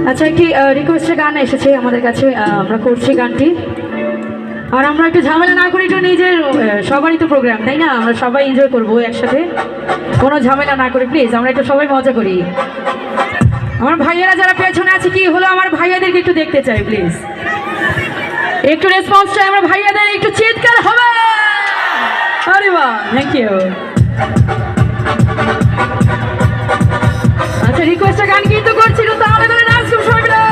আচ্ছা, একটি রিকোয়েস্টের গান এসেছে আমাদের কাছে, আমরা করছি গানটি। আর আমরা একটু ঝামেলা না করি, একটু নিজের সবারই তো প্রোগ্রাম, তাই না? আমরা সবাই এনজয় করবো একসাথে, কোনো ঝামেলা না করি প্লিজ, আমরা একটু সবাই মজা করি। আমার ভাইয়েরা যারা পেছনে আছে, কি হলো, আমার ভাইয়াদেরকে একটু দেখতে চাই প্লিজ, একটু রেসপন্স চাই আমার ভাইয়াদের, একটু চিৎকার হবে। আরে বাহ, থ্যাংক ইউ। আচ্ছা, রিকোয়েস্টের গান কিন্তু করছিল, তাহলে ধরে নাচ খুব সবাই মিলে।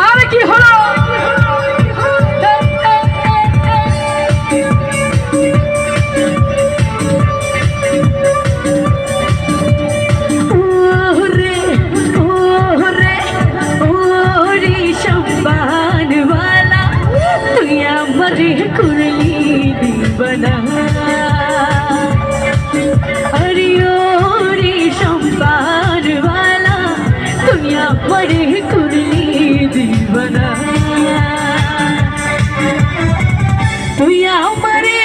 আরে কি হলো, কুরলি দিবনা, अरे ओ रे शंपार वाला दुनिया मरे कुरली दीवाना, तुया मरे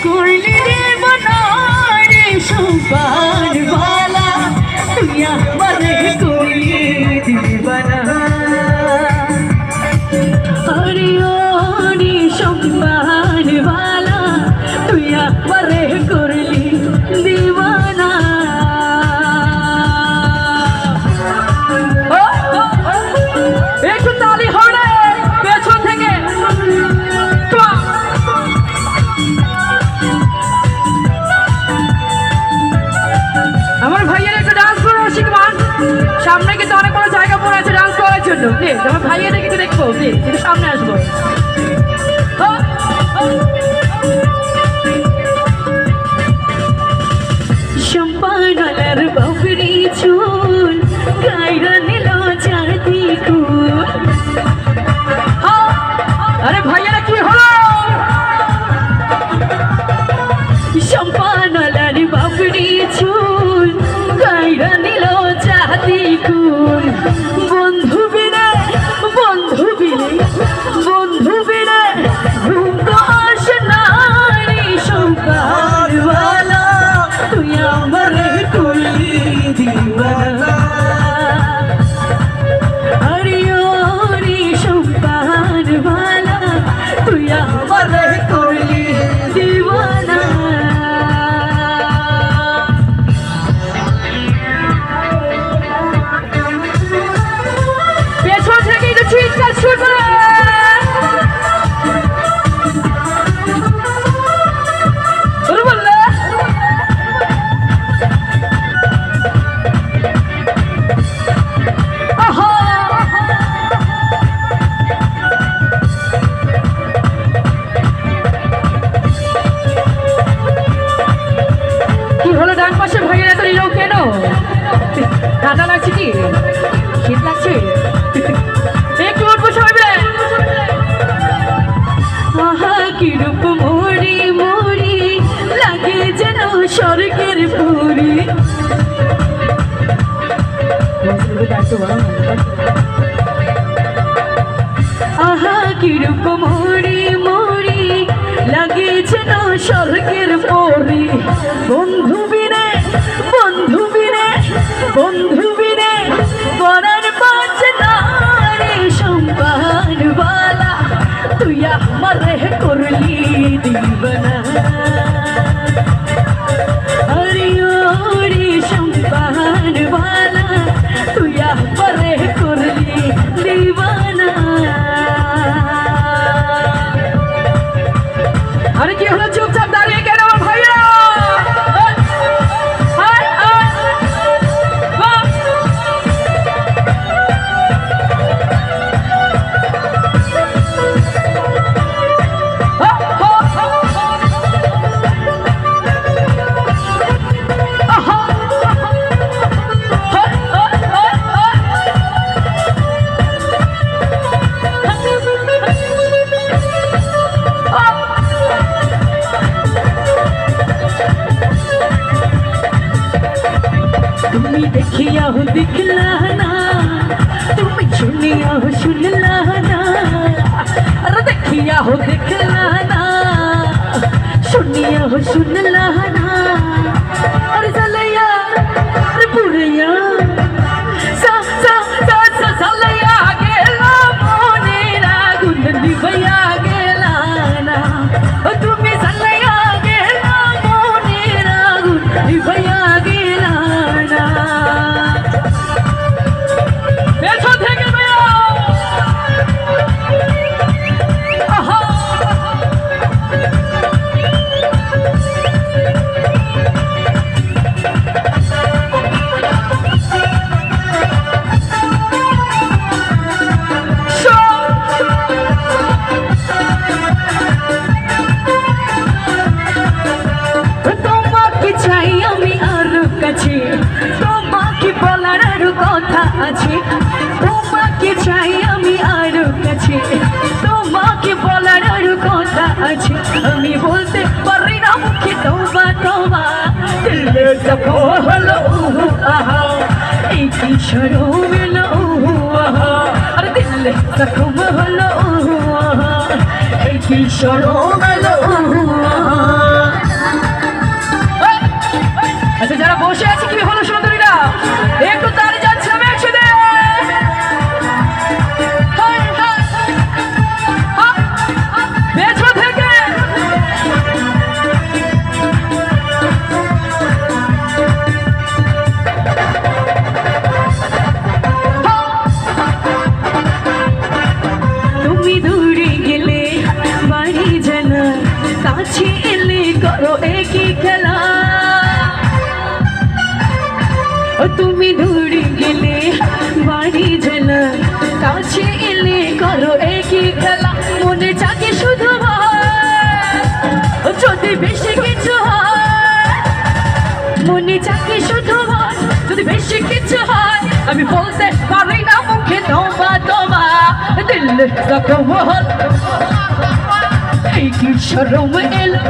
कुरली दीवाना रे शंपार वाला दुनिया मरे कुरली दीवाना, अरे ओ रे शंपार वाला तुया मरे कुरली दीवाना। একটু তালি হরে পেছন থেকে। আমার ভাইয়ের একটু ডান্স করার শিখবান, সামনে কিন্তু অনেক কোনো জায়গা পড়ে আছে ডান্স করার জন্য, প্লিজ আমার ভাইয়েদেরকে একটু দেখবো, প্লিজ একটু সামনে আসবো। शंपानार बाबरी चूल गायरा नीलो चांदी कुल। अरे भैया की हलो, शंपानार बाबरी चूल गायरा नीलो चांदी कुल, बंधु बिना घूम को आशना रे शंपार वाला तुया मरे कुरली दीवाना, अरे ओ रे शंपार वाला तुया मरे कुरली दीवाना। পেছন থেকে একটু চিৎকার শুরু করে। ডান পাশে ভাইয়ের এত নিলেও কেন, ঠান্ডা লাগছে কি, শীত লাগছে, একটু উঠবো সবাই মিলে। আহা কি রূপ মোড়ি মোড়ি লাগে যেন স্বর্গের পুরী, আহা কি রূপ মোড়ি মোড়ি লাগে যেন স্বর্গের পুরী, বন্ধু বিনে পরার বাজনা রে শंपार वाला तुया मरे कुरली दीवाना, अरे ओ रे शंपार वाला तुया मरे कुरली दीवाना। अरे কি হলো, চুপচাপ দাঁড়িয়ে কেন আমার ভাইয়া? তুমি দেখিয়া দিখলা না, তুমি सुनिया हो सुन लाना, अरे देखिया हो देख लाना, सुनिया हो सुन लाना, अरे सलैया अरे पुरैया सा सा सा सा सलैया गेला मोनेरा गुंदी भैया गेला ना, ओ तुम्ही सलैया गेला मोनेरा गुंदी भैया गेला ना। पेछो থেকে भैया आहा তোমাকে বলার আরো কথা আছে, তোমাকে চাই আমি আরো কাছে, তোমাকে বলার আরো কথা আছে, আমি বলতে পারি না মুখে তোমা তোমা, দিলে যখন হলো আহা এই কি শরম এলো আহা, আর দিলে যখন হলো আহা এই কি শরম এলো আহা। আচ্ছা যারা বসে আছে কি হলো সুন্দরীরা একটু তাড়ি যাচ্ছে আমি একসাথে বেচবো থেকে তুমি দূরে গেলে বাড়ি জানা, কাছে এলে করো একই খেলা, তুমি দূরে গেলে বাড়ি জানা, কাছে এলে করো একই খেলা, মনে চাকে শুধু যদি বেশি কিছু হয়, মনে চাকে শুধু যদি বেশি কিছু হয়, আমি বলতে পারি না মুখে তোমা তোমা, দিল জখম হল এই কি শরম এলো,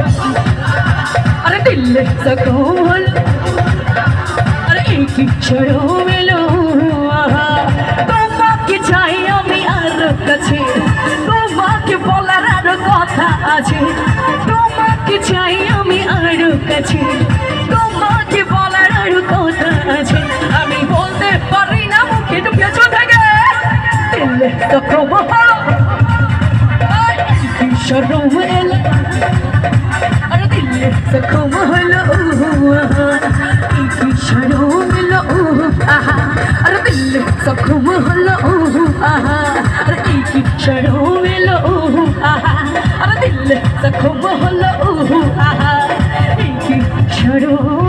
আরে দিল জখম হল কি শরম এলো আহা, তোমাকে চাই আমি আরো কাছে, তোমাকে বলার আরো কথা আছে, তোমাকে চাই আমি আরো কাছে, তোমাকে বলার আরো কথা আছে, আমি বলতে পারি না মুখে তো পেছন থেকে দিলে তখন কি শরম এলো, আরে দিলে তখন হলো আহা কি শরম এলো আহা, আরে দিল জখম হলো আহা, আরে কি শরম এলো আহা, আরে দিল জখম হলো আহা কি শরম